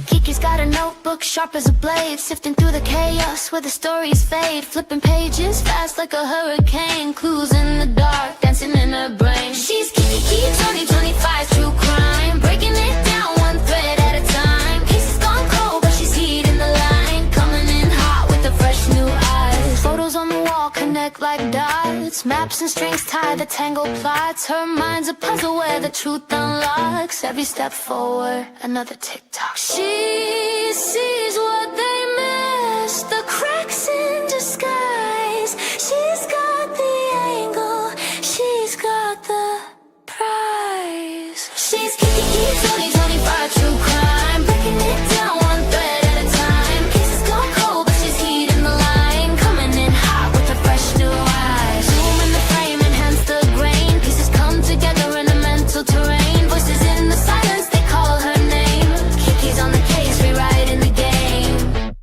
Kiki's got a notebook sharp as a blade, sifting through the chaos where the stories fade, flipping pages fast like a hurricane, clues in the dark dancing in her brain. She's Kiki 2025 true crime, breaking it down one thread at a time. Cases gone cold but she's heating the line, coming in hot with the fresh new eyes. Photos on the wall connect like dots, maps and strings tie the tangled plots. Her mind's a puzzle where the truth unlocks. Every step forward, another TikTok. She sees what they miss, the cracks in disguise. She's got the angle, she's got the prize. She's Kiki 2025 true crime, breaking it down one thread at a time. Cases gone cold but she's heating the line, coming in hot with a fresh new eyes. Zoom in the frame, enhance the grain, pieces come together in a mental terrain. Voices in the silence, they call her name. Kiki's on the case, rewriting the game.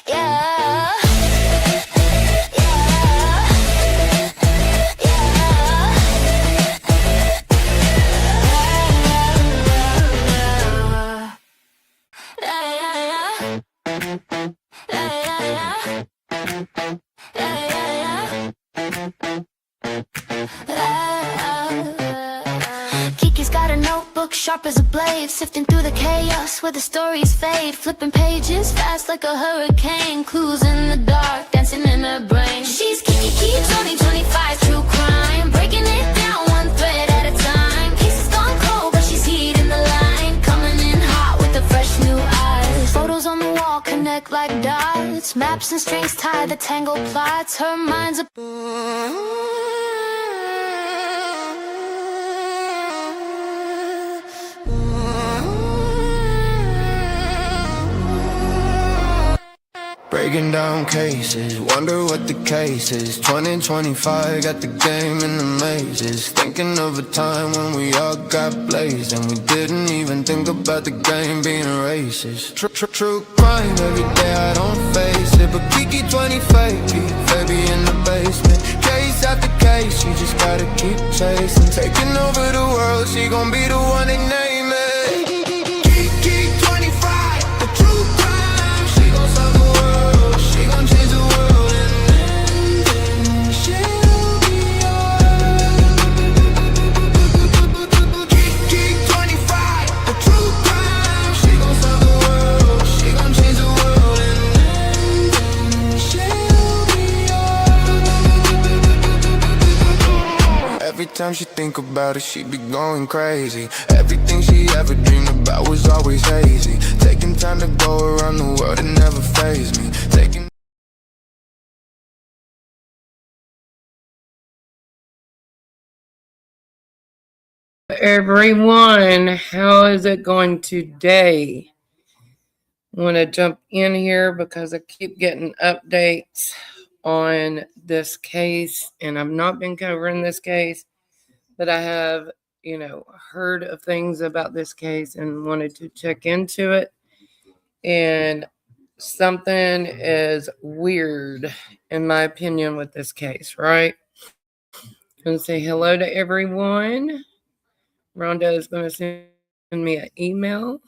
Yeah. Kiki's got a notebook sharp as a blade, sifting through the chaos where the stories fade, flipping pages fast like a hurricane, clues in the dark dancing in her brain. She's Kiki 2025 true crime, breaking it down one thread at a time. Cases gone cold but she's heating the line, coming in hot with the fresh new eyes. Photos on the wall connect like dots, maps and strings tie the tangled plots. Her mind's a breaking down cases, wonder what the case is. 2025, got the game in the mazes. Thinking of a time when we all got blazed and we didn't even think about the game being racist. True crime, every day I don't face it, but Kiki 25, baby in the basement. Case after case, you just gotta keep chasing. Taking over the world, she gon' be the one they name it. Kiki 25, the true crime, she gon' solve the world, she gon' change the world, and then she'll be yours. Kiki 25, the true crime, she gon' solve the world, she gon' change the world, and then she'll be yours. Every time she think about it, she be going crazy. Everything she ever dreamed about was always hazy. Taking time to go around the world and never faze me. Taking Everyone, how is it going today? I want to jump in here because I keep getting updates on this case, and I've not been covering this case, but I have, heard of things about this case and wanted to check into it. And something is weird, in my opinion, with this case, right? I'm going to say hello to everyone. Rhonda is going to send me an email.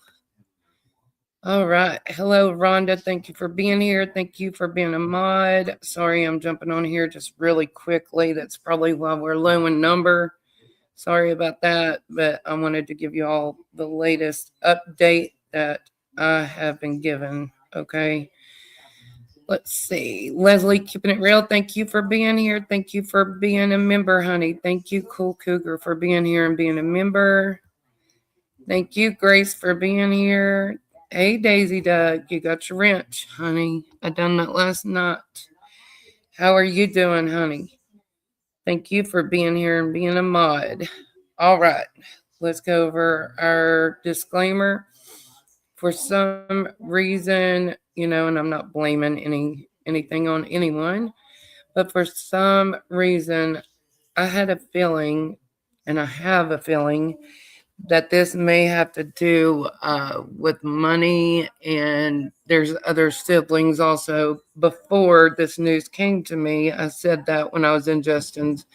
All right. Hello, Rhonda. Thank you for being here. Thank you for being a mod. Sorry, I'm jumping on here just really quickly. That's probably why we're low in number. Sorry about that, but I wanted to give you all the latest update that I have been given. Okay. Let's see. Leslie, keeping it real. Thank you for being here. Thank you for being a member, honey. Thank you, Cool Cougar, for being here and being a member. Thank you, Grace, for being here. Hey, Daisy Doug, you got your wrench, honey. I done that last night. How are you doing, honey? Thank you for being here and being a mod. All right, let's go over our disclaimer. For some reason, and I'm not blaming anything on anyone, but for some reason, I had a feeling, and I have a feeling, that this may have to do with money, and there's other siblings also. Before this news came to me, I said that when I was in Justin's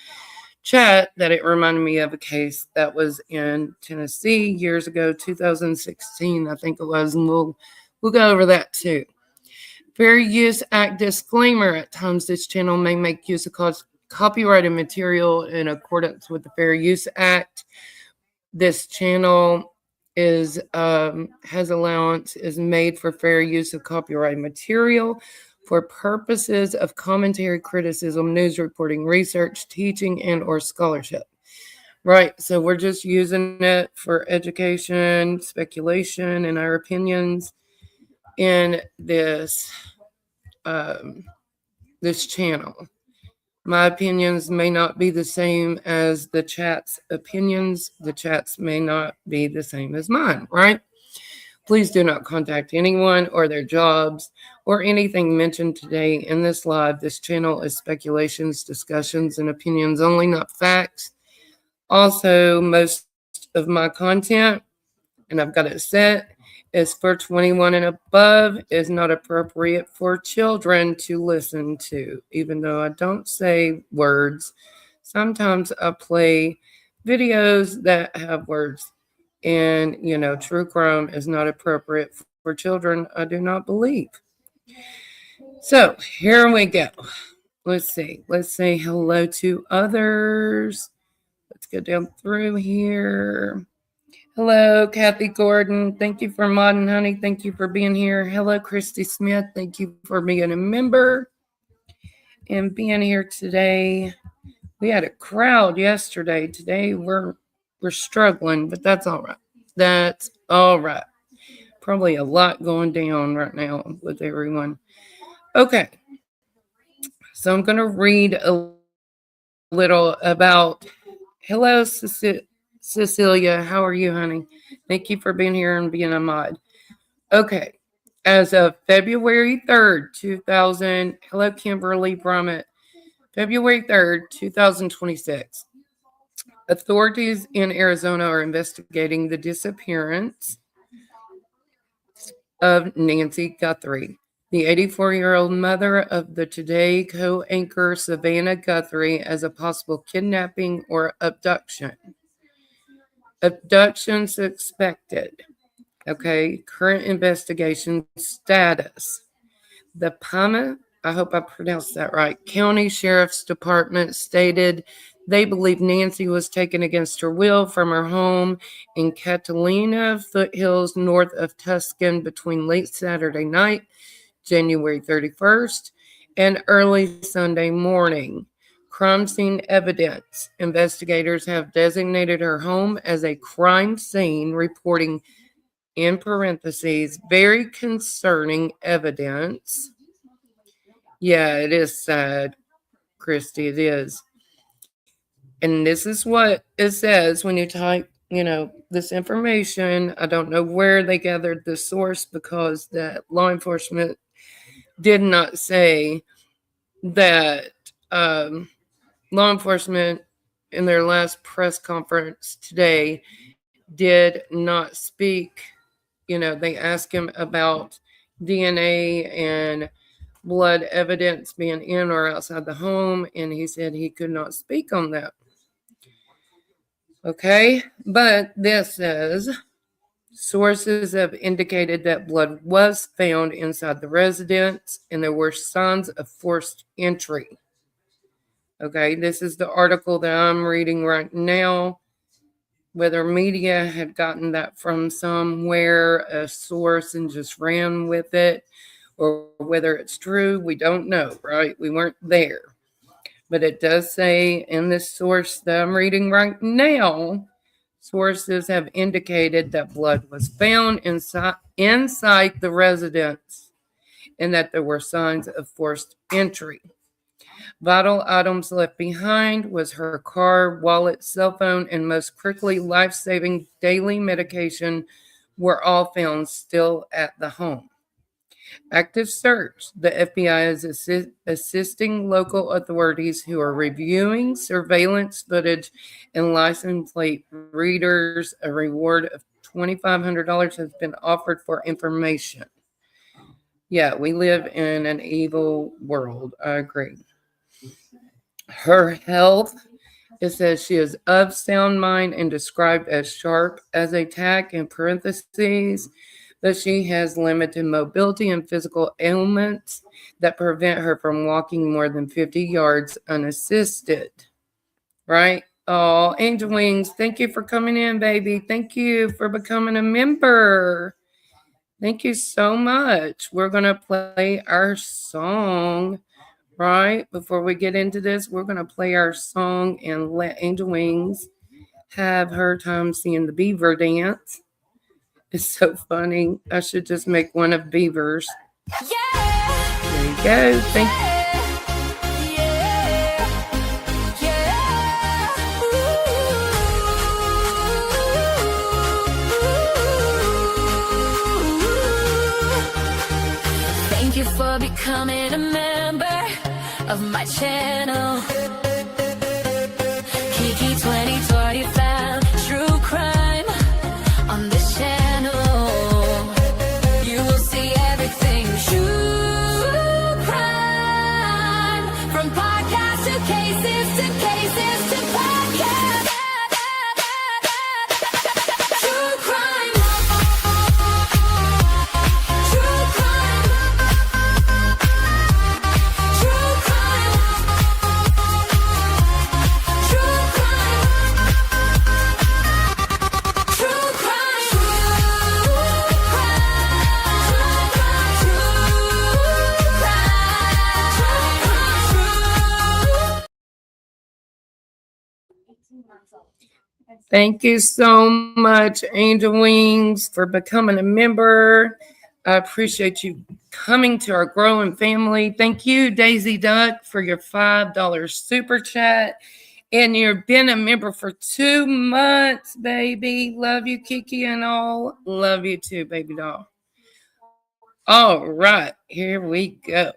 chat, that it reminded me of a case that was in Tennessee years ago, 2016, I think it was, and we'll go over that too. Fair Use Act disclaimer: at times this channel may make use of copyrighted material in accordance with the Fair Use Act. This channel is has allowance is made for fair use of copyrighted material for purposes of commentary, criticism, news reporting, research, teaching, and or scholarship. Right, so we're just using it for education, speculation, and our opinions in this channel. My opinions may not be the same as the chat's opinions. The chat's may not be the same as mine, right? Please do not contact anyone or their jobs or anything mentioned today in this live. This channel is speculations, discussions, and opinions only, not facts. Also, most of my content, and I've got it set, is for 21 and above, is not appropriate for children to listen to. Even though I don't say words, sometimes I play videos that have words. And, true crime is not appropriate for children, I do not believe. So here we go. Let's see. Let's say hello to others. Let's go down through here. Hello, Kathy Gordon. Thank you for modding, honey. Thank you for being here. Hello, Christy Smith. Thank you for being a member and being here today. We had a crowd yesterday. Today we're struggling, but that's all right. That's all right. Probably a lot going down right now with everyone. Okay. So I'm going to read a little about. Hello, Cecilia. How are you, honey? Thank you for being here and being a mod. Okay. As of February 3rd, 2000. Hello, Kimberly Brummett. February 3rd, 2026. Authorities in Arizona are investigating the disappearance of Nancy Guthrie, the 84-year-old mother of the Today co-anchor Sannah Guthrie, as a possible kidnapping or abduction. Abduction suspected. Okay, current investigation status. The Pima, I hope I pronounced that right, County Sheriff's Department stated they believe Nancy was taken against her will from her home in Catalina foothills north of Tucson between late Saturday night, January 31st, and early Sunday morning. Crime scene evidence. Investigators have designated her home as a crime scene, reporting, in parentheses, very concerning evidence. Yeah, it is sad, Christy, it is. And this is what it says when you type, this information. I don't know where they gathered the source, because that law enforcement did not say that law enforcement in their last press conference today did not speak. They asked him about DNA and blood evidence being in or outside the home, and he said he could not speak on that. Okay, but this says sources have indicated that blood was found inside the residence and there were signs of forced entry. Okay, this is the article that I'm reading right now. Whether media had gotten that from somewhere, a source, and just ran with it, or whether it's true, we don't know, right? We weren't there. But it does say in this source that I'm reading right now, sources have indicated that blood was found inside the residence and that there were signs of forced entry. Vital items left behind was her car, wallet, cell phone, and most critically, life-saving daily medication were all found still at the home. Active search. The FBI is assisting local authorities who are reviewing surveillance footage and license plate readers. A reward of $2,500 has been offered for information. Yeah, we live in an evil world. I agree. Her health, it says she is of sound mind and described as sharp as a tack in parentheses, that she has limited mobility and physical ailments that prevent her from walking more than 50 yards unassisted. Right? Oh, Angel Wings, thank you for coming in, baby. Thank you for becoming a member. Thank you so much. We're going to play our song, right? Before we get into this, we're going to play our song and let Angel Wings have her time seeing the beaver dance. It's so funny. I should just make one of beavers. There you go. Thank you. Thank you for becoming a member of my channel. Kiki 2025, true crime on this channel. You will see everything true crime, from podcast to cases to podcast. True crime. True crime. True crime. True crime. True crime. Thank you so much, Angel Wings, for becoming a member. I appreciate you coming to our growing family. Thank you, Daisy Duck, for your $5 super chat. And you've been a member for 2 months, baby. Love you, Kiki, and all. Love you too, baby doll. All right, here we go.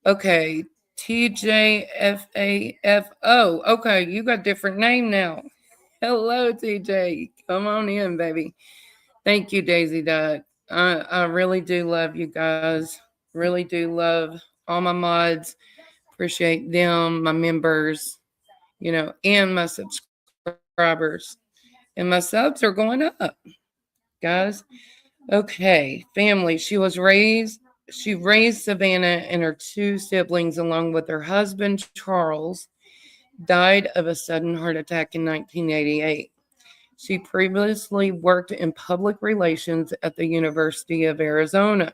Okay, TJFAFO. Okay, you got a different name now. Hello, TJ. Come on in, baby. Thank you, Daisy Duck. I really do love you guys. Really do love all my mods. Appreciate them, my members, and my subscribers. And my subs are going up, guys. Okay, family. She raised Savannah and her 2 siblings along with her husband, Charles, died of a sudden heart attack in 1988. She previously worked in public relations at the University of Arizona.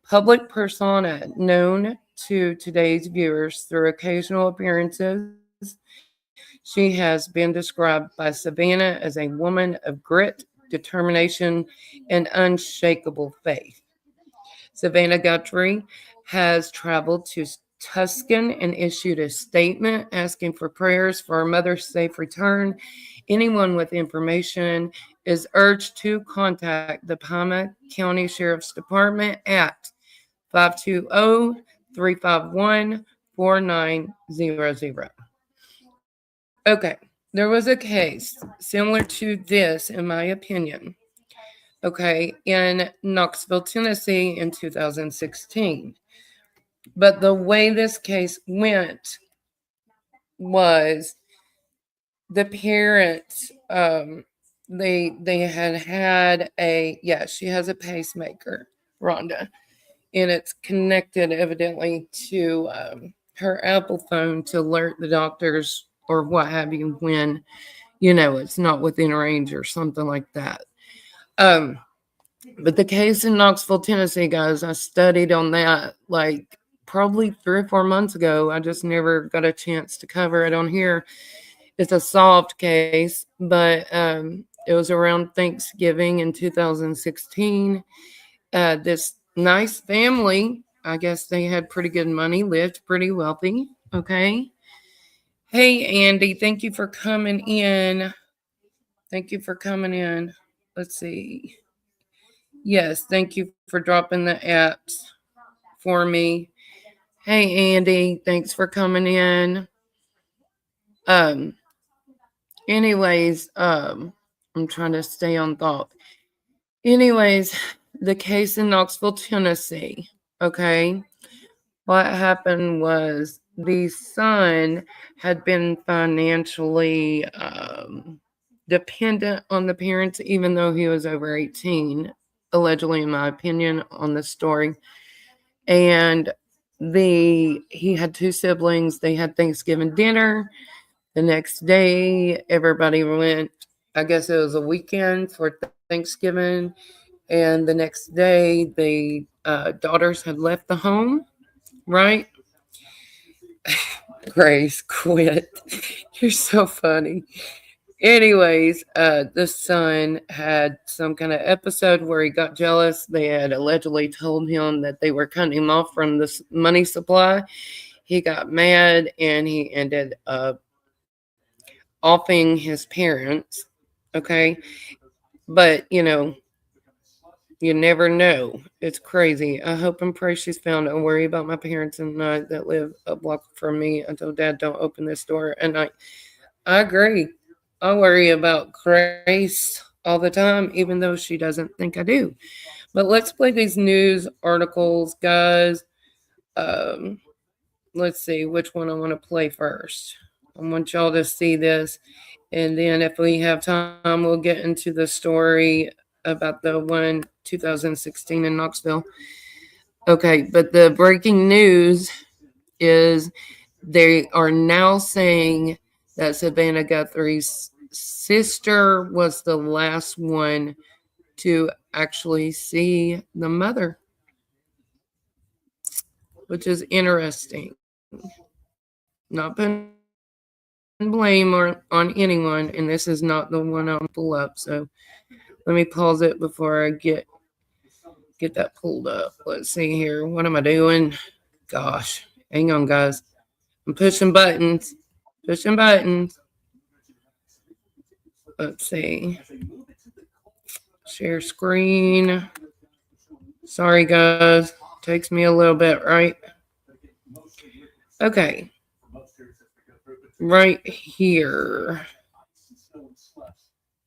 Public persona known to today's viewers through occasional appearances, she has been described by Savannah as a woman of grit, determination, and unshakable faith. Savannah Guthrie has traveled to Tuscan and issued a statement asking for prayers for her mother's safe return. Anyone with information is urged to contact the Pima County Sheriff's Department at 520-351-4900. Okay, there was a case similar to this, in my opinion, in Knoxville, Tennessee in 2016. But the way this case went was the parents, they had she has a pacemaker, Rhonda, and it's connected evidently to her Apple phone to alert the doctors or what have you when, it's not within range or something like that. But the case in Knoxville, Tennessee, guys, I studied on that like probably 3 or 4 months ago. I just never got a chance to cover it on here. It's a solved case, but it was around Thanksgiving in 2016. This nice family, I guess they had pretty good money, lived pretty wealthy. Okay. Hey, Andy, thank you for coming in. Thank you for coming in. Let's see. Yes, thank you for dropping the apps for me. Hey Andy, thanks for coming in. Um anyways, I'm trying to stay on thought. Anyways, the case in Knoxville, Tennessee. Okay. What happened was the son had been financially dependent on the parents, even though he was over 18, allegedly, in my opinion, on the story. And he had two siblings. They had Thanksgiving dinner. The next day, everybody went, I guess it was a weekend for Thanksgiving. And the next day, the daughters had left the home, right? Grace, quit. You're so funny. Anyways, the son had some kind of episode where he got jealous. They had allegedly told him that they were cutting him off from the money supply. He got mad and he ended up offing his parents. Okay. But, you never know. It's crazy. I hope and pray she's found. Don't worry about my parents and I that live a block from me. I told Dad, don't open this door. And I agree. I worry about Grace all the time, even though she doesn't think I do. But let's play these news articles, guys. Um, let's see which one I want to play first. I want y'all to see this. And then if we have time, we'll get into the story about the one 2016 in Knoxville. Okay, but the breaking news is they are now saying that Savannah Guthrie's sister was the last one to actually see the mother, which is interesting. Not putting blame on anyone, and this is not the one I'll pull up. So let me pause it before I get that pulled up. Let's see here. What am I doing? Gosh, hang on, guys. I'm pushing buttons. Pushing buttons. Let's see. Share screen. Sorry, guys. Takes me a little bit, right? Okay. Right here.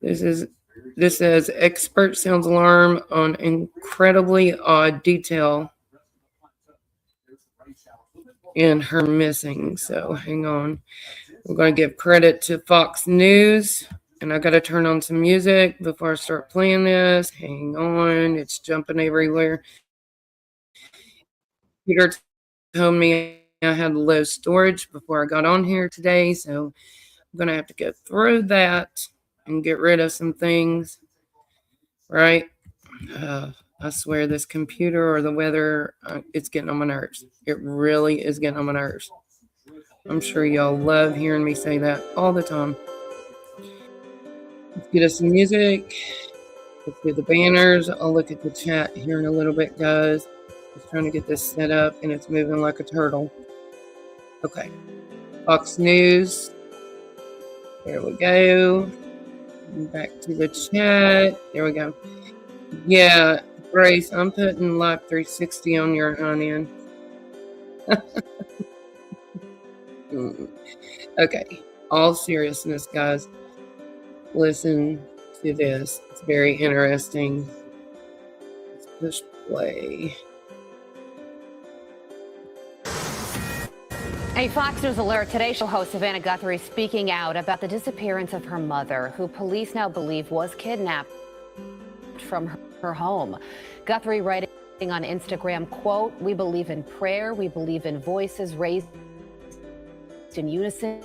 This says expert sounds alarm on incredibly odd detail in her missing. So hang on. We're going to give credit to Fox News. And I got to turn on some music before I start playing this. Hang on. It's jumping everywhere. Peter told me I had low storage before I got on here today. So I'm going to have to go through that and get rid of some things. Right? I swear this computer or the weather, it's getting on my nerves. It really is getting on my nerves. I'm sure y'all love hearing me say that all the time. Let's get us some music. Let's do the banners. I'll look at the chat here in a little bit, guys. Just trying to get this set up, and it's moving like a turtle. Okay. Fox News. There we go. Back to the chat. There we go. Yeah, Grace, I'm putting Live 360 on your onion. Okay. All seriousness, guys. Listen to this. It's very interesting. Let's push play. A Fox News Alert Today Show host Savannah Guthrie speaking out about the disappearance of her mother, who police now believe was kidnapped from her home. Guthrie writing on Instagram, quote, "We believe in prayer. We believe in voices raised in unison,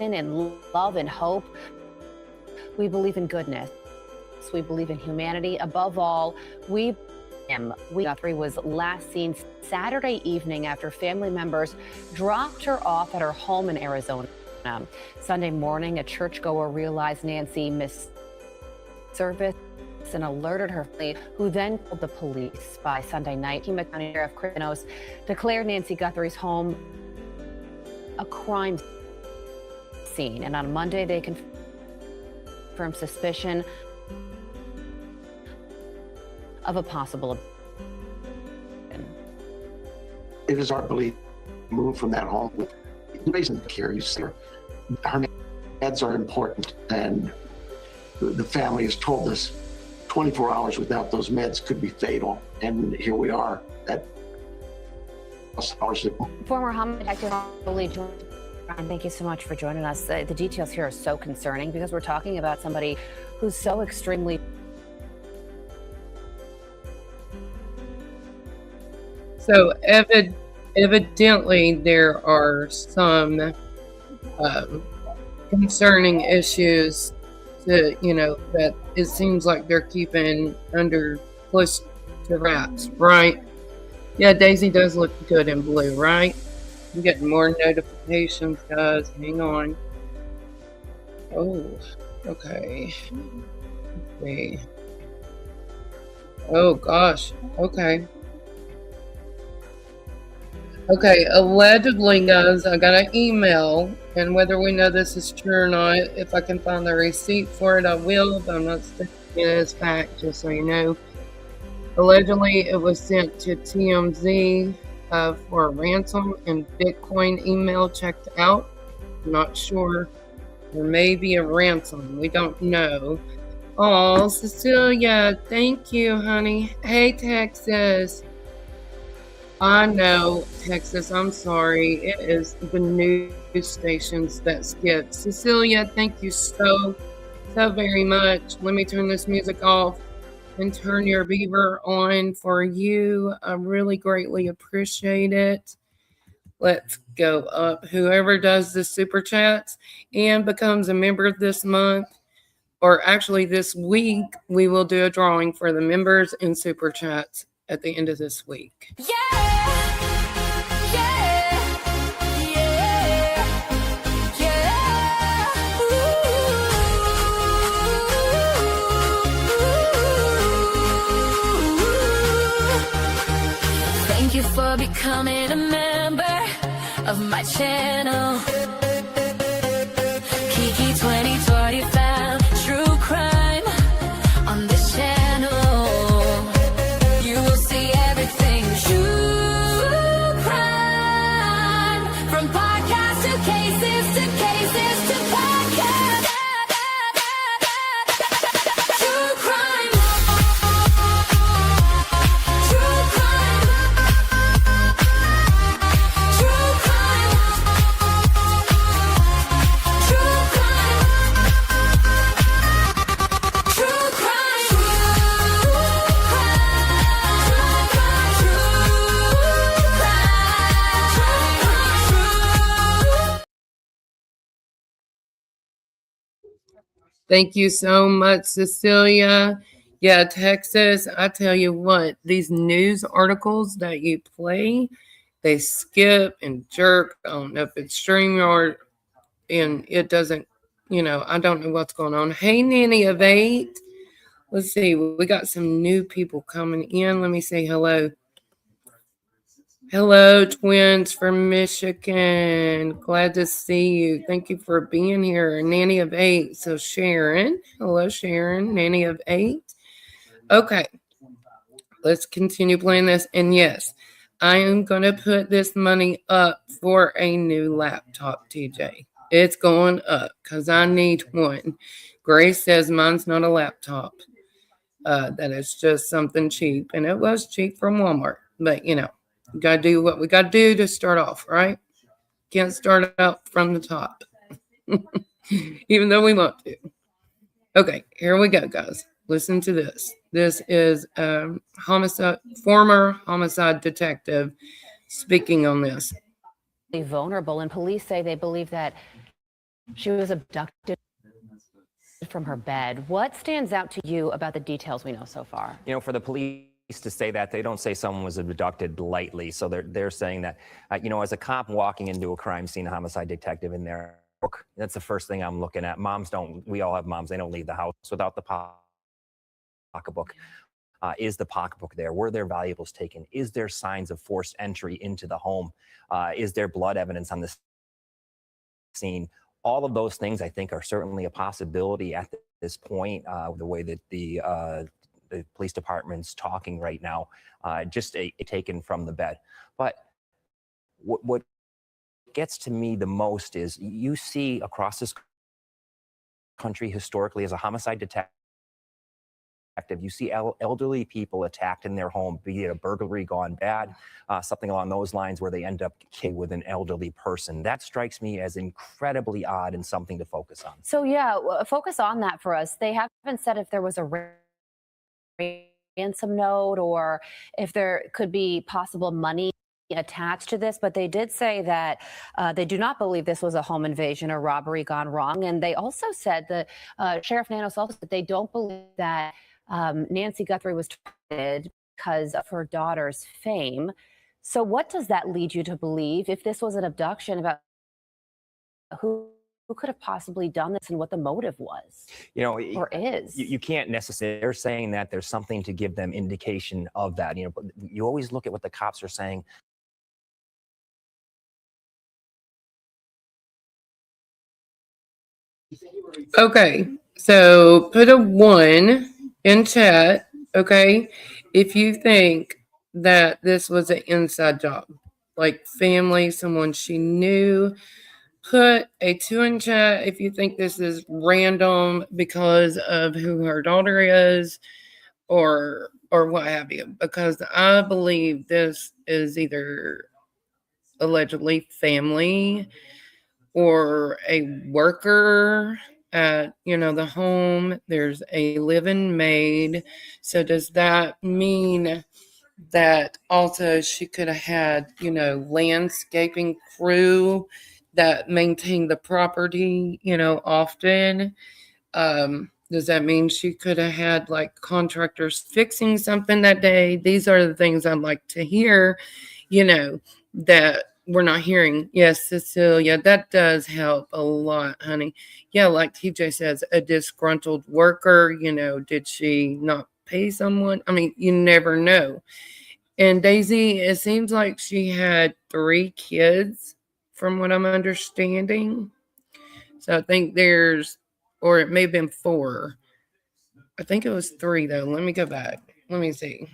in love and hope. We believe in goodness. We believe in humanity. Above all, Guthrie was last seen Saturday evening after family members dropped her off at her home in Arizona. Sunday morning, a churchgoer realized Nancy missed service and alerted her family, who then called the police. By Sunday night, Pima County Sheriff Chris Enos declared Nancy Guthrie's home a crime scene. And on Monday, they confirmed suspicion of a possible abduction. It is our belief move from that home with amazing care. Her meds are important, and the family has told us 24 hours without those meds could be fatal. And here we are at hours. Former homicide detective Ryan, thank you so much for joining us. The details here are so concerning because we're talking about somebody who's so extremely. So evidently there are some concerning issues that, that it seems like they're keeping under close to wraps, right? Yeah, Daisy does look good in blue, right? I'm getting more notifications, guys. Hang on. Oh, okay. Let's see. Oh, gosh. Okay. Okay, allegedly, guys, I got an email, and whether we know this is true or not, if I can find the receipt for it, I will, but I'm not saying it as fact, just so you know. Allegedly, it was sent to TMZ for a ransom and Bitcoin email checked out. I'm not sure. There may be a ransom. We don't know. Oh, Cecilia, thank you, honey. Hey, Texas. I know, Texas, I'm sorry. It is the news stations that skip. Cecilia, thank you so very much. Let me turn this music off and turn your beaver on for you. I really greatly appreciate it. Let's go up. Whoever does the super chats and becomes a member this month, or actually this week, we will do a drawing for the members and super chats at the end of this week. Thank you for becoming a member of my channel. Kiki 2025, true crime on this channel. You will see everything true crime, from podcast to cases to podcast. True crime. True crime. True crime. True crime. True crime. Thank you so much, Cecilia. Yeah, Texas, I tell you what, these news articles that you play, they skip and jerk. I don't know if it's StreamYard and it doesn't, I don't know what's going on. Hey, Nanny of 8. Let's see, we got some new people coming in. Let me say hello. Hello, twins from Michigan. Glad to see you. Thank you for being here. Nanny of 8. So Sharon. Hello, Sharon. Nanny of 8. Okay. Let's continue playing this. And yes, I am going to put this money up for a new laptop, TJ. It's going up because I need one. Grace says mine's not a laptop. That is just something cheap. And it was cheap from Walmart. But, we got to do what we got to do to start off, right? Can't start out from the top. Even though we want to. Okay, here we go, guys. Listen to this. This is former homicide detective speaking on this. Vulnerable, and police say they believe that she was abducted from her bed. What stands out to you about the details we know so far? For the police to say that, they don't say someone was abducted lightly. So they're saying that, as a cop walking into a crime scene, a homicide detective in their book, that's the first thing I'm looking at. We all have moms, they don't leave the house without the pocketbook. Is the pocketbook there? Were there valuables taken? Is there signs of forced entry into the home? Is there blood evidence on the scene? All of those things, I think, are certainly a possibility at this point. The way that the the police department's talking right now, just taken from the bed. But what gets to me the most is you see across this country historically as a homicide detective, you see elderly people attacked in their home, be it a burglary gone bad, something along those lines where they end up with an elderly person. That strikes me as incredibly odd and something to focus on. So yeah, focus on that for us. They haven't said if there was a ransom note or if there could be possible money attached to this, but they did say that they do not believe this was a home invasion or robbery gone wrong. And they also said that Sheriff Nanos also said they don't believe that Nancy Guthrie was targeted because of her daughter's fame. So what does that lead you to believe if this was an abduction, about who could have possibly done this and what the motive was, or is? You can't necessarily, they're saying that there's something to give them indication of that, but you always look at what the cops are saying. Okay, so put a 1 in chat, okay, if you think that this was an inside job, like family, someone she knew. Put a 2 in chat if you think this is random because of who her daughter is or what have you, because I believe this is either allegedly family or a worker at the home. There's a live-in maid. So does that mean that also she could have had landscaping crew that maintain the property often? Does that mean she could have had like contractors fixing something that day? These are the things I'd like to hear, that we're not hearing. Yes, Cecilia, that does help a lot, honey. Yeah, like TJ says, a disgruntled worker, did she not pay someone? I mean, you never know. And Daisy, it seems like she had 3 kids from what I'm understanding. So I think or it may have been 4. I think it was 3 though. Let me go back. Let me see.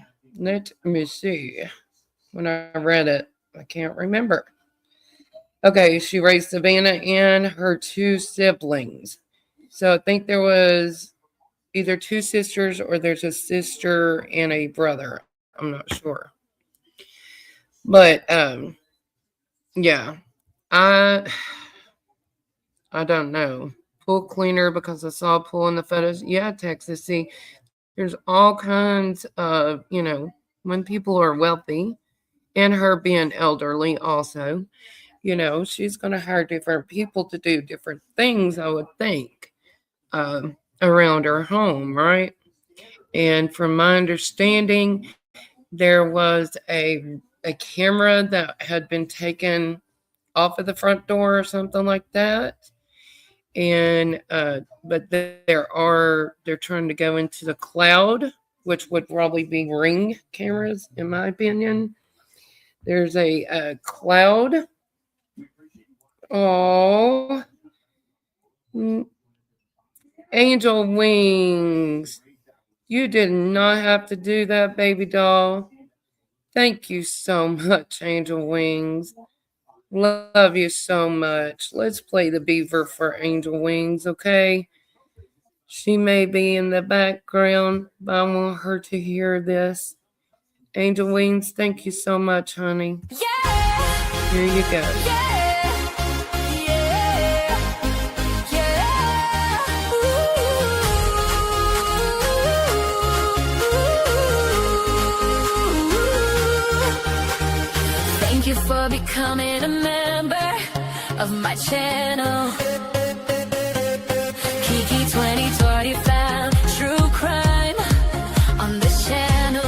When I read it, I can't remember. Okay, she raised Savannah and her 2 siblings. So I think there was either 2 sisters or there's a sister and a brother. I'm not sure. But yeah. I don't know. Pool cleaner because I saw a pool in the photos. Yeah, Texas. See, there's all kinds of, when people are wealthy, and her being elderly also, she's going to hire different people to do different things, I would think, around her home, right? And from my understanding, there was a camera that had been taken off of the front door or something like that. And but they're trying to go into the cloud, which would probably be Ring cameras, in my opinion. There's a cloud. Oh, angel wings. You did not have to do that, baby doll. Thank you so much, Angel Wings. Love you so much. Let's play the beaver for Angel Wings, okay? She may be in the background, but I want her to hear this. Angel Wings, thank you so much, honey. Yeah. Here you go. Yeah. Thank you for becoming a member of my channel. Kiki 2025, true crime on this channel.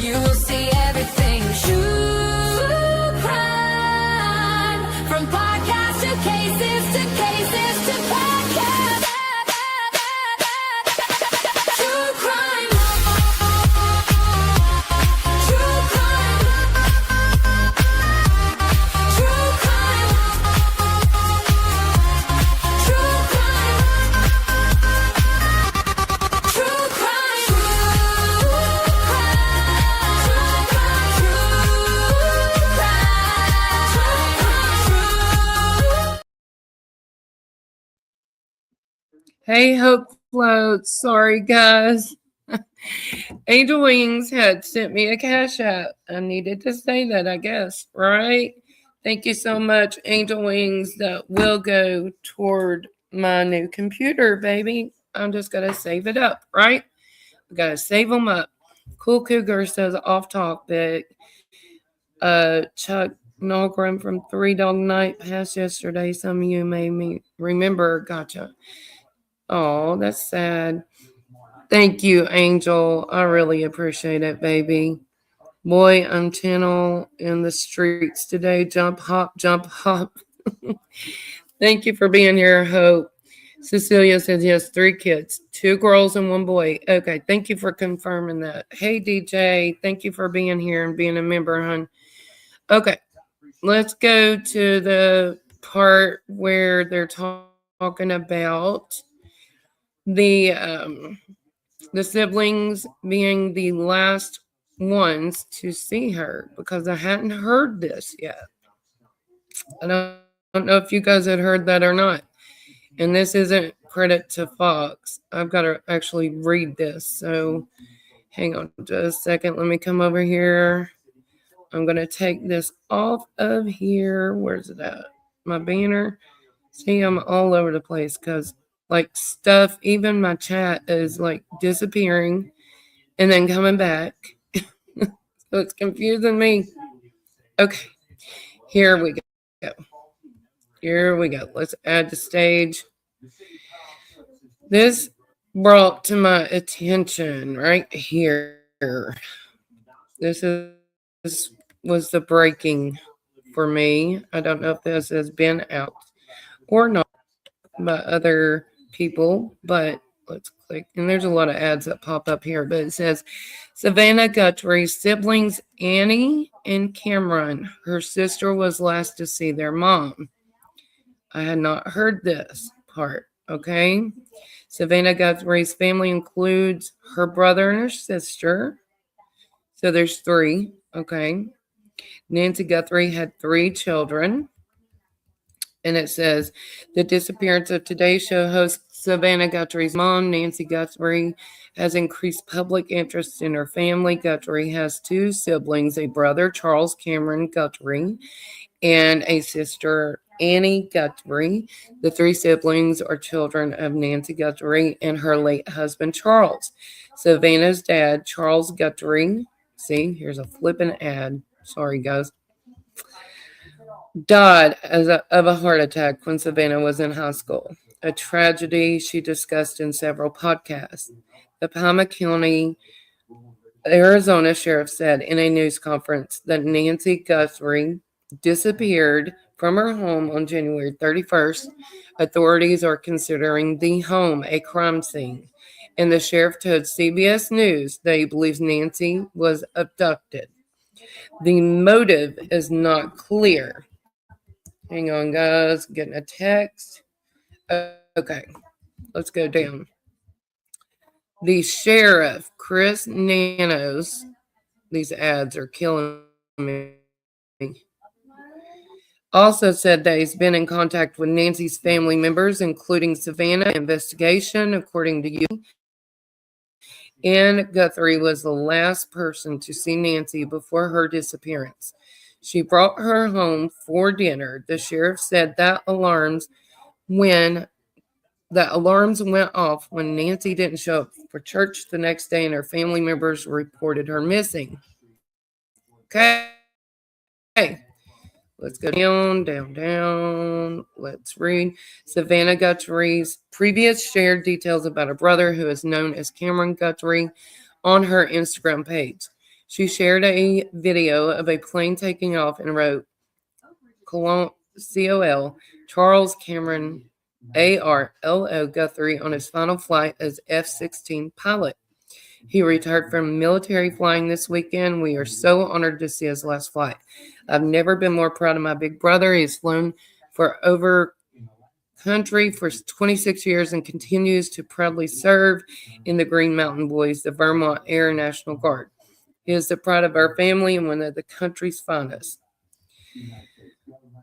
You will see everything true crime, from podcast to cases to podcast. True crime. True crime. True crime. Hey, Hope Floats. Sorry, guys. Angel Wings had sent me a cash app. I needed to say that, I guess, right? Thank you so much, Angel Wings. That will go toward my new computer, baby. I'm just going to save it up, right? We got to save them up. Cool Cougar says off topic. Chuck Nalgren from Three Dog Night passed yesterday. Some of you made me remember. Gotcha. Oh, that's sad. Thank you, Angel. I really appreciate it, baby. Boy, I'm channel in the streets today. Jump, hop, jump, hop. Thank you for being here, Hope. Cecilia says yes, 3 kids, 2 girls and 1 boy. Okay, thank you for confirming that. Hey, DJ, thank you for being here and being a member, hon. Okay, let's go to the part where they're talking about the the siblings being the last ones to see her, because I hadn't heard this yet. I don't know if you guys had heard that or not. And this isn't credit to Fox. I've got to actually read this. So hang on just a second. Let me come over here. I'm going to take this off of here. Where's it at? My banner. See, I'm all over the place because, like, stuff, even my chat is like disappearing and then coming back. So it's confusing me. Okay, here we go. Here we go. Let's add the stage. This brought to my attention right here. This was the breaking for me. I don't know if this has been out or not by other people, but let's click. And there's a lot of ads that pop up here, but it says Sannah Guthrie's siblings Annie and Cameron. Her sister was last to see their mom. I had not heard this part. Okay. Sannah Guthrie's family includes her brother and her sister. So there's 3. Okay. Nancy Guthrie had 3 children. And it says the disappearance of Today's Show host Sannah Guthrie's mom, Nancy Guthrie, has increased public interest in her family. Guthrie has 2 siblings, a brother, Charles Cameron Guthrie, and a sister, Annie Guthrie. The 3 siblings are children of Nancy Guthrie and her late husband, Charles. Sannah's dad, Charles Guthrie, see, here's a flippin' ad. Sorry, guys. Died of a heart attack when Sannah was in high school, a tragedy she discussed in several podcasts. The Pima County, Arizona sheriff said in a news conference that Nancy Guthrie disappeared from her home on January 31st. Authorities are considering the home a crime scene, and the sheriff told CBS News that he believes Nancy was abducted. The motive is not clear. Hang on, guys. Getting a text. Okay, let's go down. The sheriff, Chris Nanos, these ads are killing me, also said that he's been in contact with Nancy's family members, including Sannah. Investigation, according to you. Ann Guthrie was the last person to see Nancy before her disappearance. She brought her home for dinner. The sheriff said that alarms went off when Nancy didn't show up for church the next day and her family members reported her missing. Okay. Let's go down. Let's read. Sannah Guthrie's previous shared details about her brother, who is known as Cameron Guthrie, on her Instagram page. She shared a video of a plane taking off and wrote, COL, Charles Cameron ARLO Guthrie on his final flight as F-16 pilot. He retired from military flying this weekend. We are so honored to see his last flight. I've never been more proud of my big brother. He's flown for over country for 26 years and continues to proudly serve in the Green Mountain Boys, the Vermont Air National Guard. He is the pride of our family and one of the country's finest.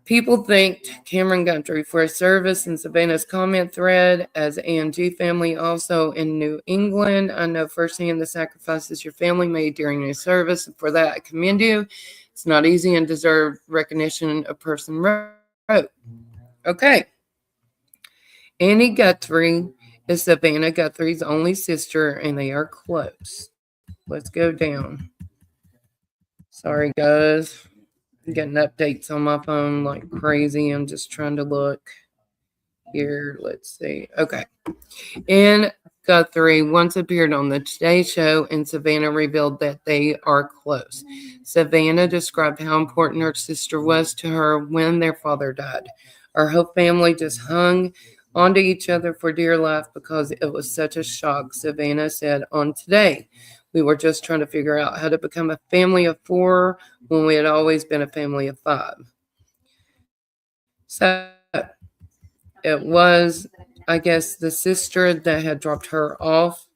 People thanked Cameron Guthrie for his service in Savannah's comment thread. As A&G family also in New England, I know firsthand the sacrifices your family made during your service. And for that, I commend you. It's not easy and deserved recognition a person wrote. Okay. Annie Guthrie is Savannah Guthrie's only sister, and they are close. Let's go down. Sorry, guys. I'm getting updates on my phone like crazy. I'm just trying to look here. Let's see. Okay. Anne Guthrie once appeared on the Today Show, and Savannah revealed that they are close. Savannah described how important her sister was to her when their father died. Our whole family just hung onto each other for dear life because it was such a shock, Savannah said on Today. We were just trying to figure out how to become a family of 4 when we had always been a family of 5. So it was, I guess, the sister that had dropped her off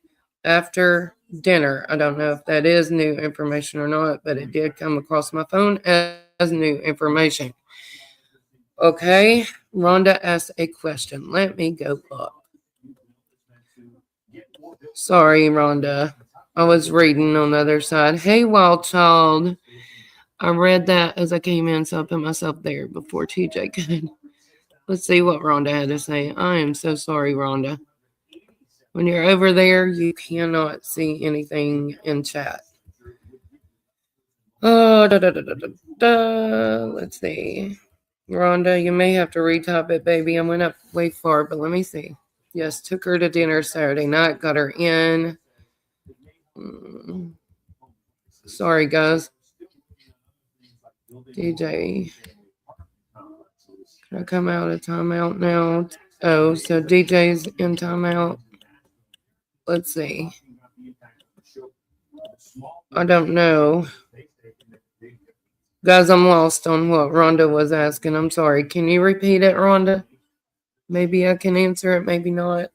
after dinner. I don't know if that is new information or not, but it did come across my phone as new information. Okay, Rhonda asked a question. Let me go up. Sorry, Rhonda. I was reading on the other side. Hey, Wild Child. I read that as I came in, so I put myself there before TJ could. Let's see what Rhonda had to say. I am so sorry, Rhonda. When you're over there, you cannot see anything in chat. Oh, let's see. Rhonda, you may have to retype it, baby. I went up way far, but let me see. Yes, took her to dinner Saturday night, got her in. Sorry, guys. DJ. Can I come out of timeout now? Oh, so DJ's in timeout. Let's see. I don't know. Guys, I'm lost on what Rhonda was asking. I'm sorry. Can you repeat it, Rhonda? Maybe I can answer it, maybe not.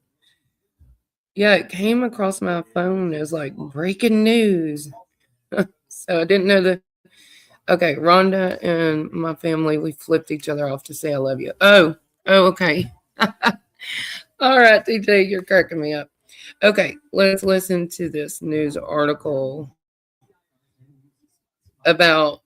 Yeah, it came across my phone as like breaking news. So I didn't know that. Okay, Rhonda and my family, we flipped each other off to say I love you. Oh, okay. All right, DJ, you're cracking me up. Okay, let's listen to this news article about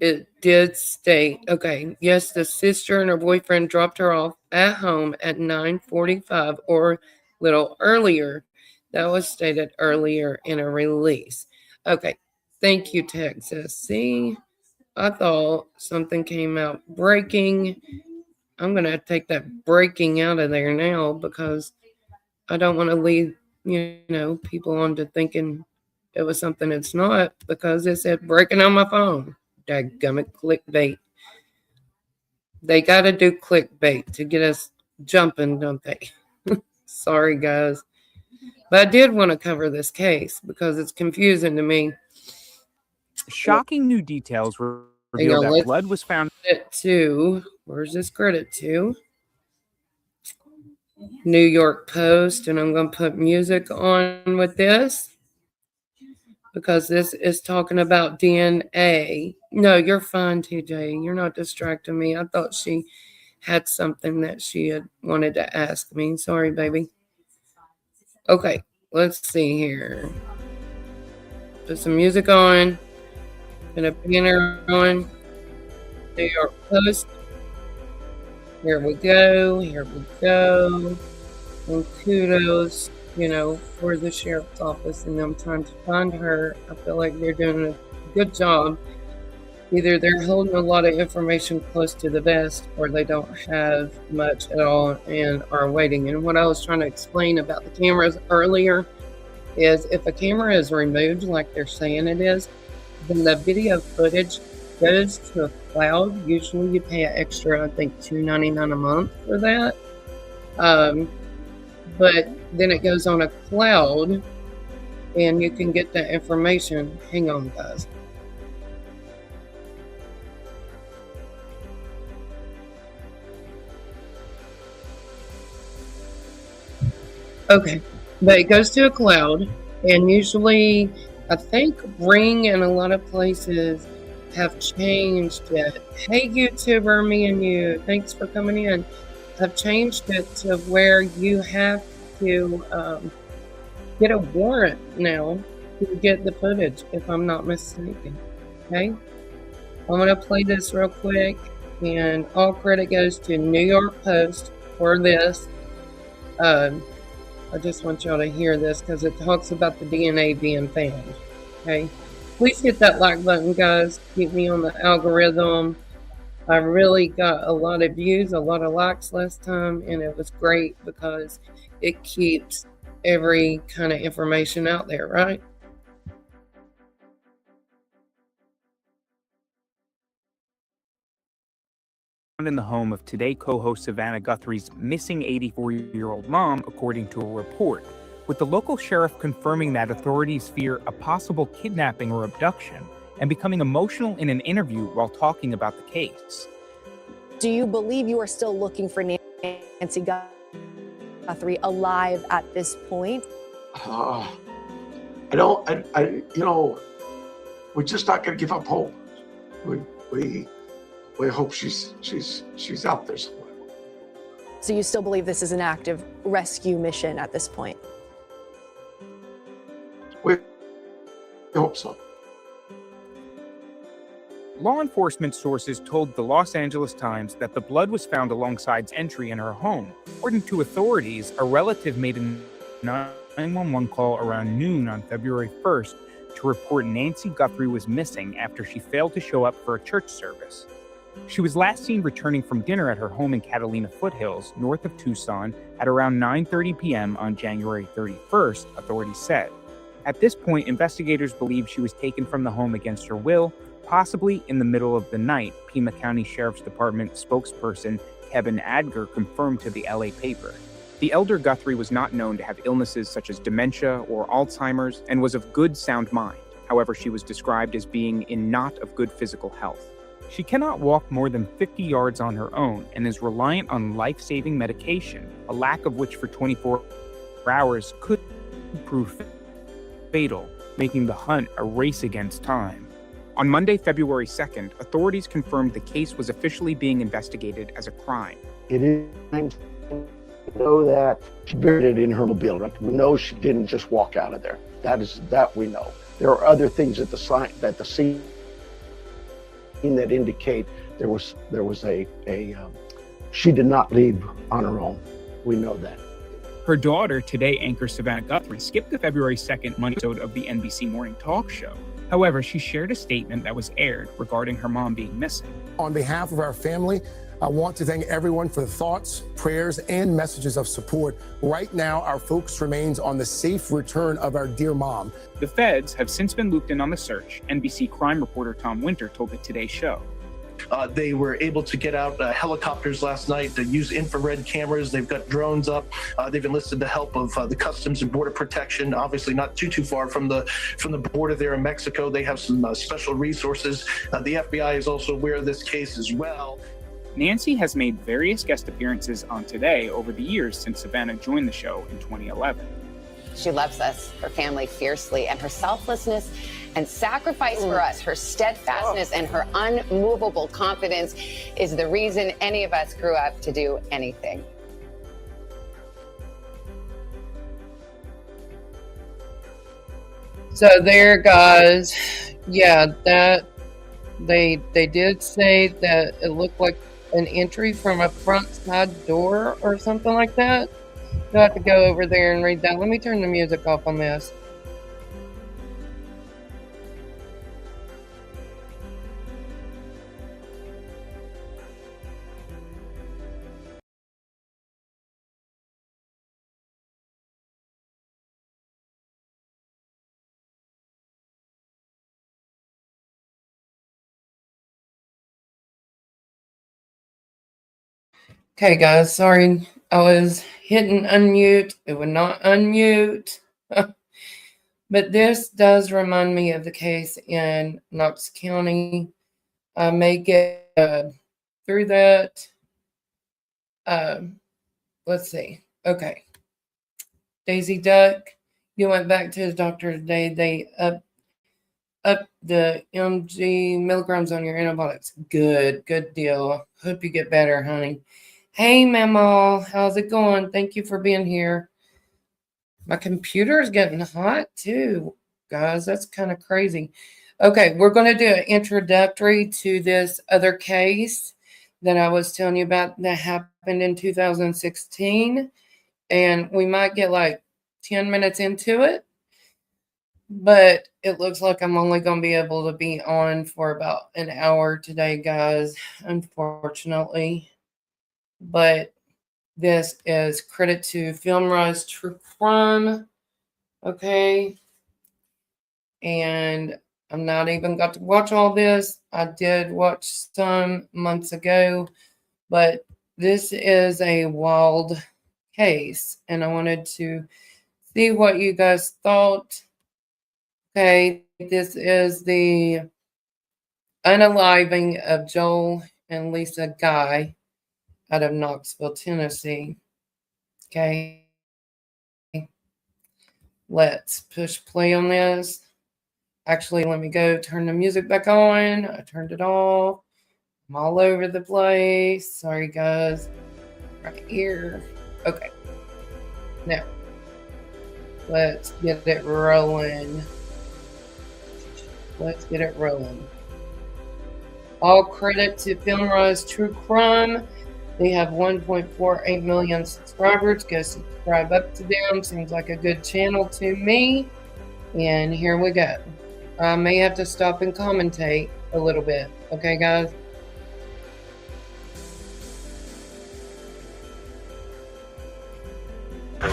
it did state, okay, yes, the sister and her boyfriend dropped her off at home at 9:45 or little earlier. That was stated earlier in a release. Okay, thank you, Texas. See, I thought something came out breaking. I'm going to take that breaking out of there now because I don't want to lead, people on to thinking it was something it's not because it said breaking on my phone. Dadgummit, clickbait. They got to do clickbait to get us jumping, don't they? Sorry, guys. But I did want to cover this case because it's confusing to me. Shocking new details reveal that blood was found. Where's this credit to? New York Post, and I'm going to put music on with this because this is talking about DNA. No, you're fine, TJ. You're not distracting me. I thought she had something that she had wanted to ask me. Sorry, baby. Okay, let's see here. Put some music on. Put a banner on. New York Post. Here we go. Here we go. And kudos, for the sheriff's office and them trying to find her. I feel like they're doing a good job. Either they're holding a lot of information close to the vest or they don't have much at all and are waiting. And what I was trying to explain about the cameras earlier is if a camera is removed like they're saying it is, then the video footage goes to a cloud. Usually you pay an extra, I think, $2.99 a month for that. But then it goes on a cloud and you can get that information. Hang on, guys. Okay, but it goes to a cloud, and usually, I think Ring and a lot of places have changed it. Hey, YouTuber, me and you, thanks for coming in. Have changed it to where you have to get a warrant now to get the footage, if I'm not mistaken. Okay, I'm gonna play this real quick, and all credit goes to New York Post for this. I just want y'all to hear this because it talks about the DNA being found. Okay, please hit that like button, guys. Keep me on the algorithm. I really got a lot of views, a lot of likes last time, and it was great because it keeps every kind of information out there, right? In the home of Today co-host Sannah Guthries' missing 84-year-old mom, according to a report, with the local sheriff confirming that authorities fear a possible kidnapping or abduction and becoming emotional in an interview while talking about the case. Do you believe you are still looking for Nancy Guthrie alive at this point? I don't. We're just not going to give up hope. We hope she's out there somewhere. So you still believe this is an active rescue mission at this point? We hope so. Law enforcement sources told the Los Angeles Times that the blood was found alongside entry in her home. According to authorities, a relative made a 911 call around noon on February 1st to report Nancy Guthrie was missing after she failed to show up for a church service. She was last seen returning from dinner at her home in Catalina Foothills, north of Tucson, at around 9:30 p.m. on January 31st, authorities said. At this point, investigators believe she was taken from the home against her will, possibly in the middle of the night, Pima County Sheriff's Department spokesperson Kevin Adger confirmed to the LA paper. The elder Guthrie was not known to have illnesses such as dementia or Alzheimer's and was of good sound mind. However, she was described as being in not of good physical health. She cannot walk more than 50 yards on her own and is reliant on life-saving medication, a lack of which for 24 hours could prove fatal, making the hunt a race against time. On Monday, February 2nd, authorities confirmed the case was officially being investigated as a crime. It is to know that she buried it in her mobile. Right? We know she didn't just walk out of there. That we know. There are other things at the scene that indicate there was she did not leave on her own. We know that. Her daughter, Today anchor Sannah Guthrie, skipped the February 2nd Monday episode of the NBC Morning Talk Show. However, she shared a statement that was aired regarding her mom being missing. On behalf of our family, I want to thank everyone for the thoughts, prayers, and messages of support. Right now, our focus remains on the safe return of our dear mom. The feds have since been looped in on the search, NBC crime reporter Tom Winter told the Today Show. They were able to get out helicopters last night to use infrared cameras. They've got drones up. They've enlisted the help of the Customs and Border Protection, obviously not too far from the border there in Mexico. They have some special resources. The FBI is also aware of this case as well. Nancy has made various guest appearances on Today over the years since Sannah joined the show in 2011. She loves us, her family fiercely, and her selflessness and sacrifice for us, her steadfastness and her unmovable confidence is the reason any of us grew up to do anything. So there, guys. Yeah, that they did say that it looked like an entry from a front side door or something like that. You'll have to go over there and read that. Let me turn the music off on this. Okay, guys, sorry. I was hitting unmute. It would not unmute. But this does remind me of the case in Knox County. I may get through that. Let's see. Okay. Daisy Duck, you went back to the doctor today. up the mg milligrams on your antibiotics. Good deal. Hope you get better, honey. Hey, Memo, how's it going? Thank you for being here. My computer is getting hot too, guys. That's kind of crazy. Okay, we're going to do an introductory to this other case that I was telling you about that happened in 2016. And we might get like 10 minutes into it. But it looks like I'm only going to be able to be on for about an hour today, guys, unfortunately. But this is credit to FilmRise True Crime, okay? And I'm not even got to watch all this. I did watch some months ago, but this is a wild case, and I wanted to see what you guys thought. Okay, this is the unaliving of Joel and Lisa Guy out of Knoxville, Tennessee. Okay, let's push play on this. Actually, let me go turn the music back on. I turned it off. I'm all over the place. Sorry, guys. Right here. Okay. Now, let's get it rolling. Let's get it rolling. All credit to FilmRise True Crime. They have 1.48 million subscribers. Go subscribe up to them. Seems like a good channel to me. And here we go. I may have to stop and commentate a little bit. Okay, guys? I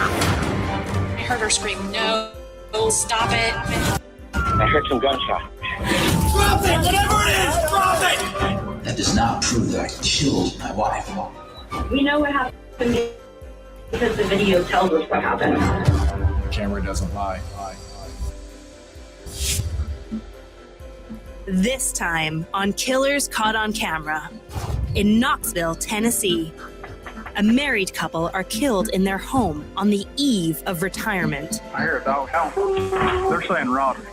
heard her scream, no, stop it. I heard some gunshots. Drop it! Whatever it is, drop it! That does not prove that I killed my wife. We know what happened because the video tells us what happened. The camera doesn't lie. This time on Killers Caught on Camera. In Knoxville, Tennessee, a married couple are killed in their home on the eve of retirement. I hear a dog howl. They're saying robbery.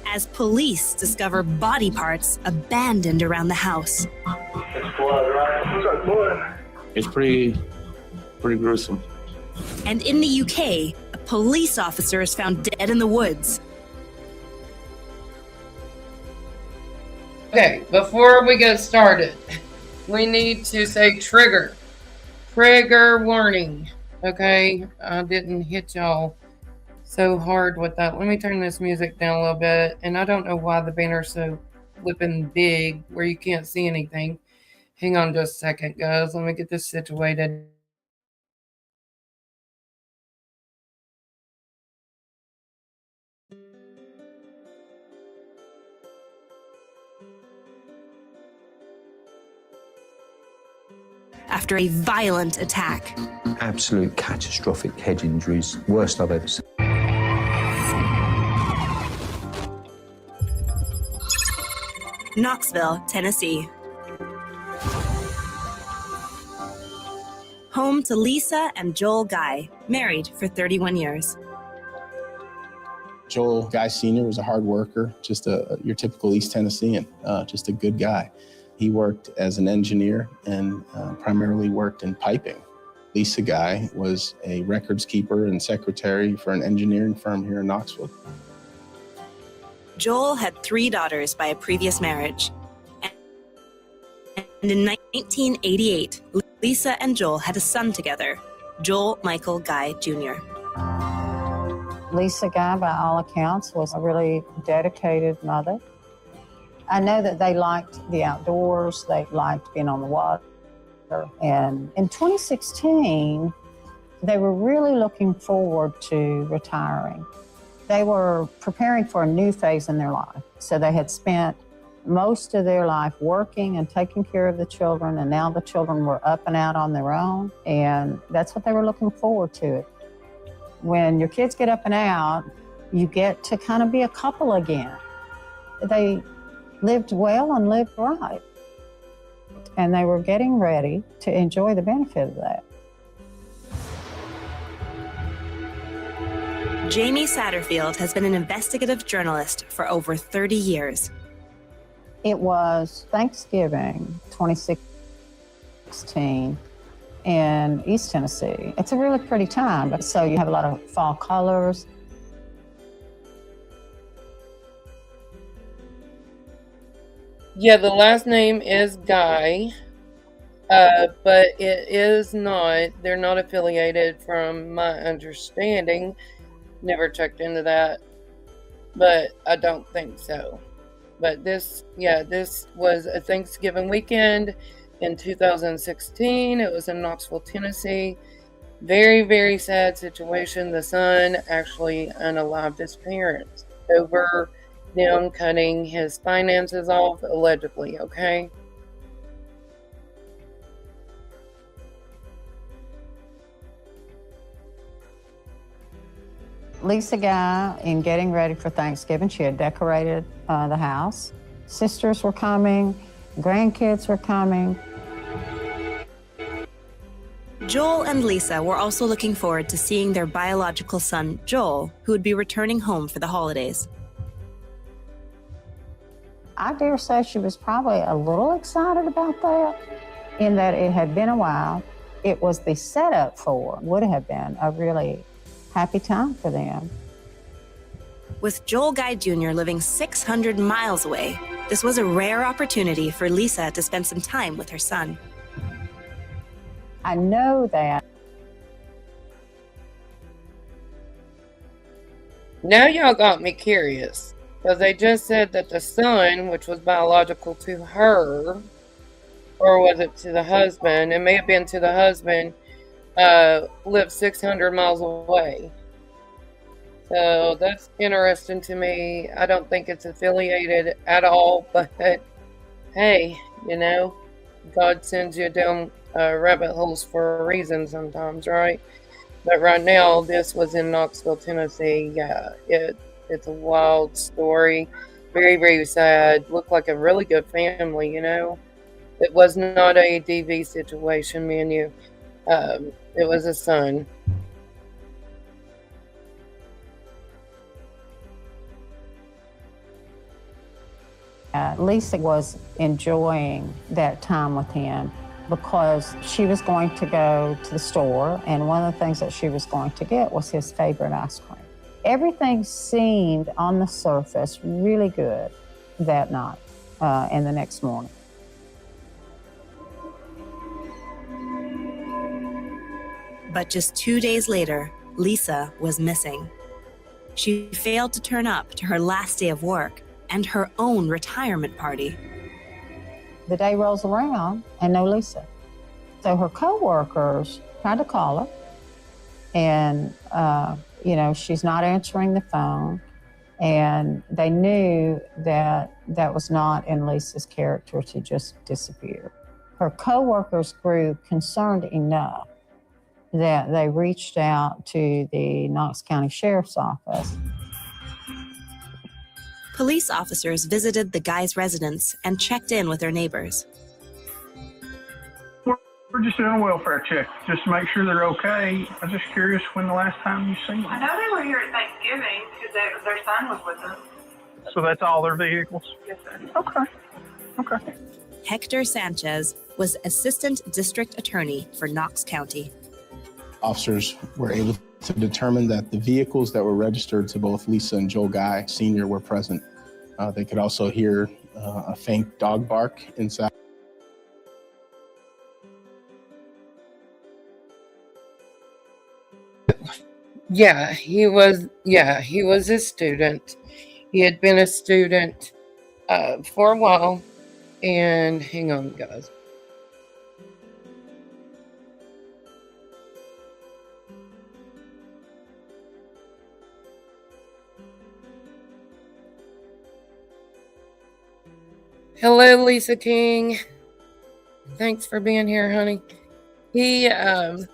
As police discover body parts abandoned around the house. It's blood, right? Looks like blood. It's pretty gruesome. And in the UK, a police officer is found dead in the woods. Okay, before we get started, we need to say trigger. Trigger warning. Okay, I didn't hit y'all so hard with that. Let me turn this music down a little bit. And I don't know why the banner's so flipping big where you can't see anything. Hang on just a second, guys. Let me get this situated. After a violent attack. Absolute catastrophic head injuries, worst I've ever seen. Knoxville, Tennessee. Home to Lisa and Joel Guy, married for 31 years. Joel Guy Sr. was a hard worker, just your typical East Tennessean, just a good guy. He worked as an engineer and primarily worked in piping. Lisa Guy was a records keeper and secretary for an engineering firm here in Knoxville. Joel had 3 daughters by a previous marriage. And in 1988, Lisa and Joel had a son together, Joel Michael Guy Jr. Lisa Guy, by all accounts, was a really dedicated mother. I know that they liked the outdoors, they liked being on the water. And in 2016, they were really looking forward to retiring. They were preparing for a new phase in their life. So they had spent most of their life working and taking care of the children, and now the children were up and out on their own, and that's what they were looking forward to. When your kids get up and out, you get to kind of be a couple again. They lived well and lived right. And they were getting ready to enjoy the benefit of that. Jamie Satterfield has been an investigative journalist for over 30 years. It was Thanksgiving 2016 in East Tennessee. It's a really pretty time, so you have a lot of fall colors. Yeah, the last name is Guy, but it is not, they're not affiliated from my understanding. Never checked into that, but I don't think so. But this was a Thanksgiving weekend in 2016. It was in Knoxville, Tennessee. Very, very sad situation. The son actually unalived his parents over them cutting his finances off, allegedly, okay? Lisa Guy, in getting ready for Thanksgiving, she had decorated the house. Sisters were coming, grandkids were coming. Joel and Lisa were also looking forward to seeing their biological son, Joel, who would be returning home for the holidays. I dare say she was probably a little excited about that, in that it had been a while. It was the setup for, would have been a really happy time for them. With Joel Guy Jr. living 600 miles away, this was a rare opportunity for Lisa to spend some time with her son. I know that. Now y'all got me curious, because they just said that the son, which was biological to her, or was it to the husband? It may have been to the husband, lived 600 miles away. So that's interesting to me. I don't think it's affiliated at all, but hey, you know, God sends you down rabbit holes for a reason sometimes, right? But right now, this was in Knoxville, Tennessee. Yeah, it's a wild story. Very, very sad. Looked like a really good family, you know. It was not a DV situation, me and you. It was a son. Lisa was enjoying that time with him because she was going to go to the store, and one of the things that she was going to get was his favorite ice cream. Everything seemed on the surface really good that night and the next morning. But just 2 days later, Lisa was missing. She failed to turn up to her last day of work and her own retirement party. The day rolls around and no Lisa. So her coworkers tried to call her, and she's not answering the phone, and they knew that that was not in Lisa's character to just disappear. Her coworkers grew concerned enough that they reached out to the Knox County Sheriff's Office. Police officers visited the guy's residence and checked in with their neighbors. We're just doing a welfare check, just to make sure they're okay. I'm just curious when the last time you seen them. I know they were here at Thanksgiving because their son was with them. So that's all their vehicles? Yes, sir. Okay. Hector Sanchez was Assistant District Attorney for Knox County. Officers were able to determine that the vehicles that were registered to both Lisa and Joel Guy Sr. were present. They could also hear a faint dog bark inside. Yeah, he was a student. He had been a student for a while. And hang on, guys. Hello, Lisa King. Thanks for being here, honey. The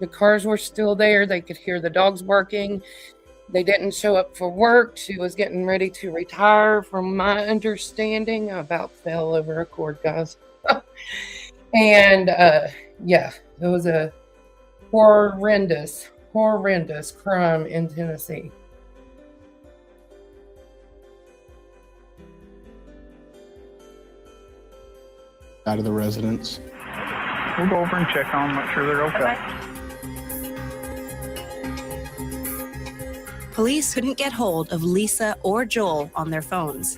cars were still there. They could hear the dogs barking. They didn't show up for work. She was getting ready to retire, from my understanding. I about fell over a cord, guys. And, it was a horrendous horrendous crime in Tennessee. Out of the residence. We'll go over and check on them, make sure they're okay. Police couldn't get hold of Lisa or Joel on their phones.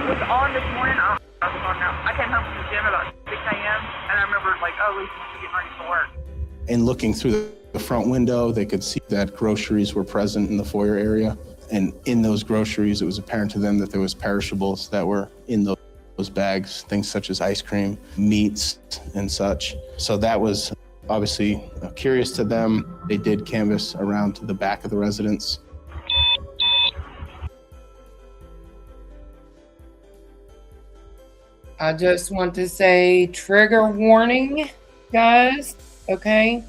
Was on this morning. I was on now. I came home from the gym at about 6 a.m. and I remember like, oh, Lisa must be getting ready for work. And looking through the front window, they could see that groceries were present in the foyer area. And in those groceries, it was apparent to them that there was perishables that were in those bags, things such as ice cream, meats, and such. So that was obviously curious to them. They did canvass around to the back of the residence. I just want to say trigger warning, guys. Okay.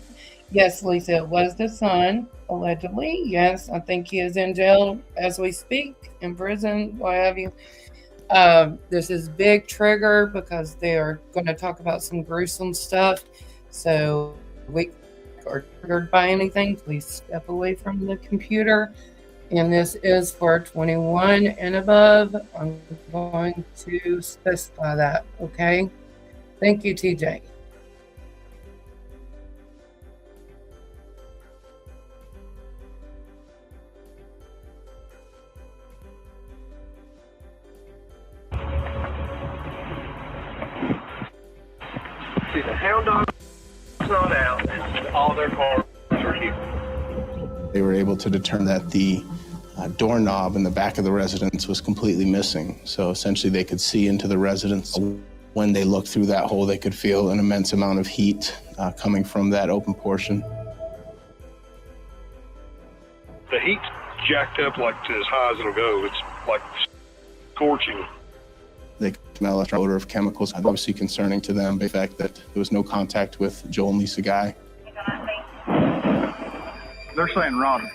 Yes, Lisa, it was the son, allegedly. Yes, I think he is in jail as we speak, in prison, what have you. This is big trigger because they are going to talk about some gruesome stuff. So if we are triggered by anything, please step away from the computer. And this is for 21 and above. I'm going to specify that, okay? Thank you, TJ. See, the hound dog's not out. All their cars are here. They were able to determine that the doorknob in the back of the residence was completely missing. So essentially they could see into the residence. When they looked through that hole, they could feel an immense amount of heat coming from that open portion. The heat's jacked up like to as high as it'll go. It's like scorching. They could smell an odor of chemicals, obviously concerning to them, the fact that there was no contact with Joel and Lisa Guy. They're saying Ron.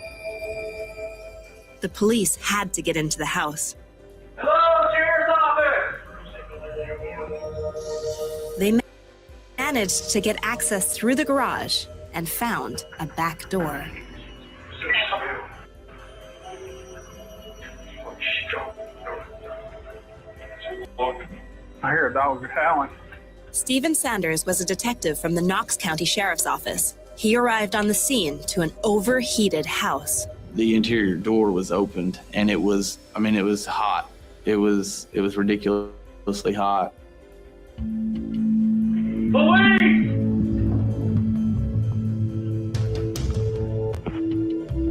The police had to get into the house. Hello, sheriff's office! They managed to get access through the garage and found a back door. I hear a dog howling. Stephen Sanders was a detective from the Knox County Sheriff's Office. He arrived on the scene to an overheated house. The interior door was opened and it was hot. It was ridiculously hot. Police!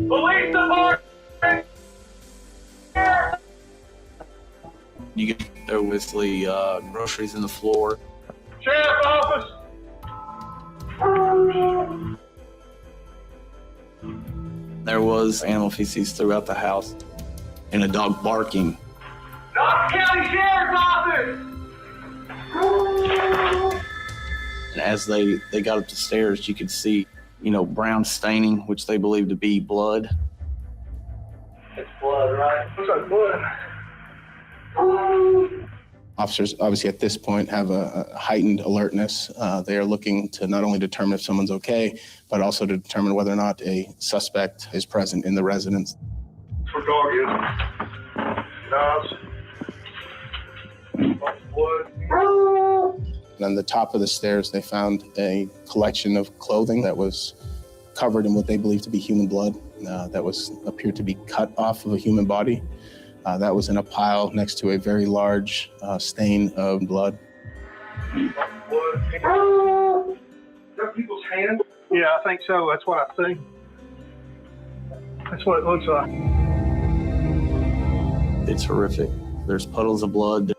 Police department! You get there with the groceries in the floor. Sheriff's office! There was animal feces throughout the house and a dog barking. Knox County Sheriff's office! And as they got up the stairs, you could see, brown staining, which they believed to be blood. It's blood, right? Looks like blood. Officers obviously at this point have a heightened alertness. They are looking to not only determine if someone's okay, but also to determine whether or not a suspect is present in the residence. For dog is. Dogs. Blood. And on the top of the stairs, they found a collection of clothing that was covered in what they believed to be human blood. That appeared to be cut off of a human body. That was in a pile next to a very large stain of blood. Blood. Is that people's hand? Yeah, I think so. That's what I think. That's what it looks like. It's horrific. There's puddles of blood.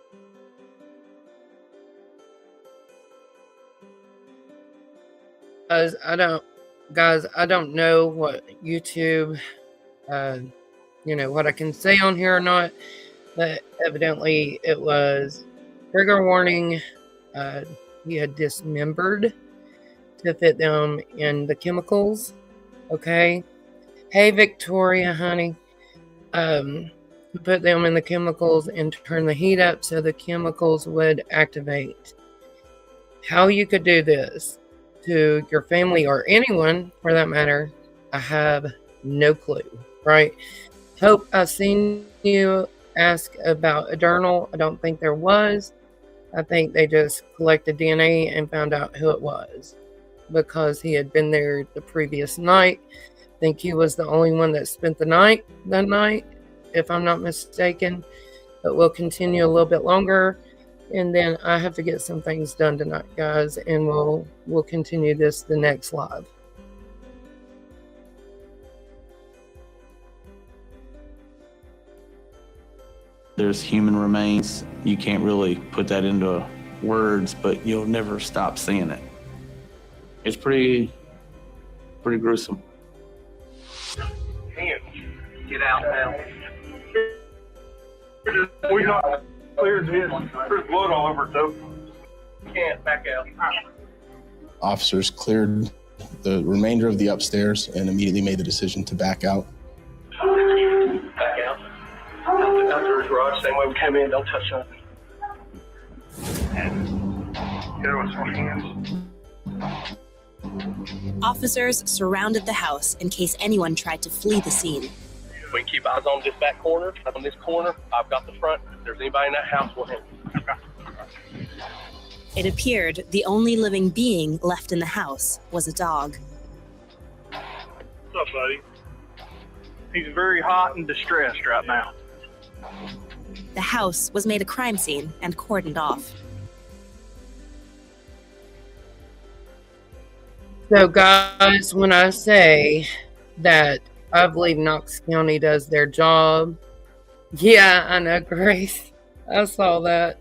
I don't know what YouTube, what I can say on here or not, but evidently it was trigger warning. He had dismembered to fit them in the chemicals. Okay. Hey, Victoria, honey. put them in the chemicals and turn the heat up so the chemicals would activate. How you could do this to your family or anyone for that matter, I have no clue, right? Hope, I've seen you ask about a journal. I don't think there was. I think they just collected DNA and found out who it was because he had been there the previous night. I think he was the only one that spent the night that night, if I'm not mistaken. But we'll continue a little bit longer, and then I have to get some things done tonight, guys, and we'll continue this the next live. There's human remains. You can't really put that into words, but you'll never stop seeing it. It's pretty gruesome. Get out now. We not cleared this. There's blood all over it, though. Can't back out. Officers cleared the remainder of the upstairs and immediately made the decision to back out. Back out. Out to his garage, same way we came in. Don't touch nothing. Get with some hands. Officers surrounded the house in case anyone tried to flee the scene. We can keep eyes on this back corner. On this corner, I've got the front. If there's anybody in that house, we'll handle it. It appeared the only living being left in the house was a dog. What's up, buddy? He's very hot and distressed right now. The house was made a crime scene and cordoned off. So, guys, when I say that I believe Knox County does their job, yeah, I know, Grace. I saw that.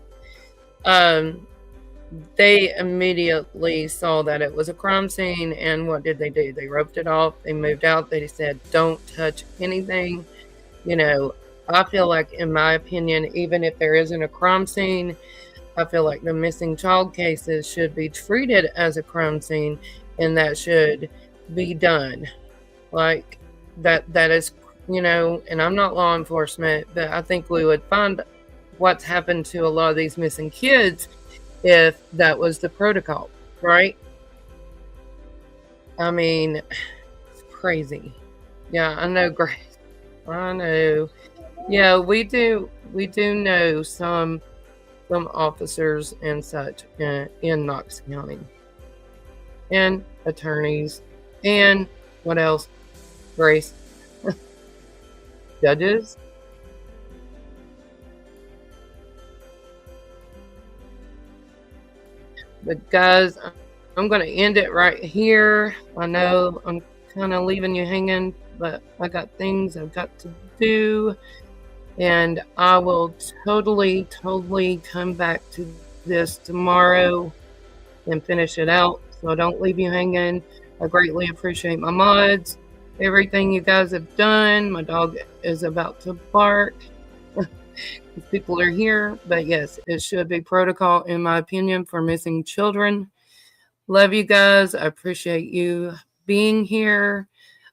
They immediately saw that it was a crime scene, and what did they do? They roped it off. They moved out. They said, don't touch anything. You know, I feel like, in my opinion, even if there isn't a crime scene, I feel like the missing child cases should be treated as a crime scene, and that should be done. Like, that is, you know, and I'm not law enforcement, but I think we would find what's happened to a lot of these missing kids if that was the protocol, right? I mean, it's crazy. Yeah, I know, Grace. I know. Yeah, we do know some officers and such in Knox County. And attorneys. And what else? Grace. Judges. But guys, I'm going to end it right here. I know I'm kind of leaving you hanging, but I got things I've got to do. And I will totally come back to this tomorrow and finish it out. So don't leave you hanging. I greatly appreciate my mods, everything you guys have done. My dog is about to bark. People are here, but yes, it should be protocol, in my opinion, for missing children. Love you guys. I appreciate you being here.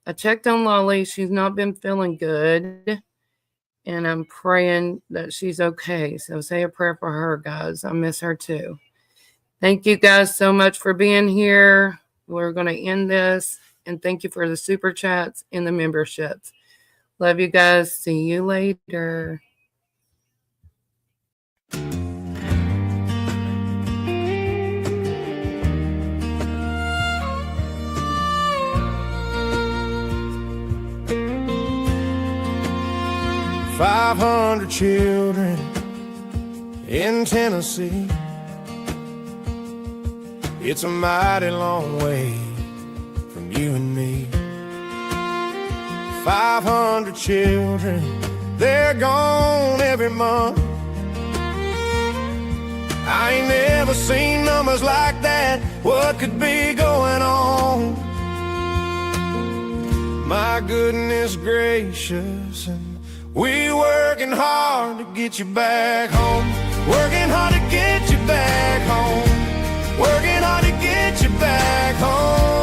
I checked on Lolly. She's not been feeling good, and I'm praying that she's okay. So say a prayer for her, guys. I miss her too. Thank you guys so much for being here. We're going to end this, and thank you for the super chats and the memberships. Love you guys. See you later. $500 children in Tennessee. It's a mighty long way from you and me. 500 children, they're gone every month. I ain't never seen numbers like that. What could be going on? My goodness gracious, and we working hard to get you back home. Working hard to get you back home. Working hard to get you back home.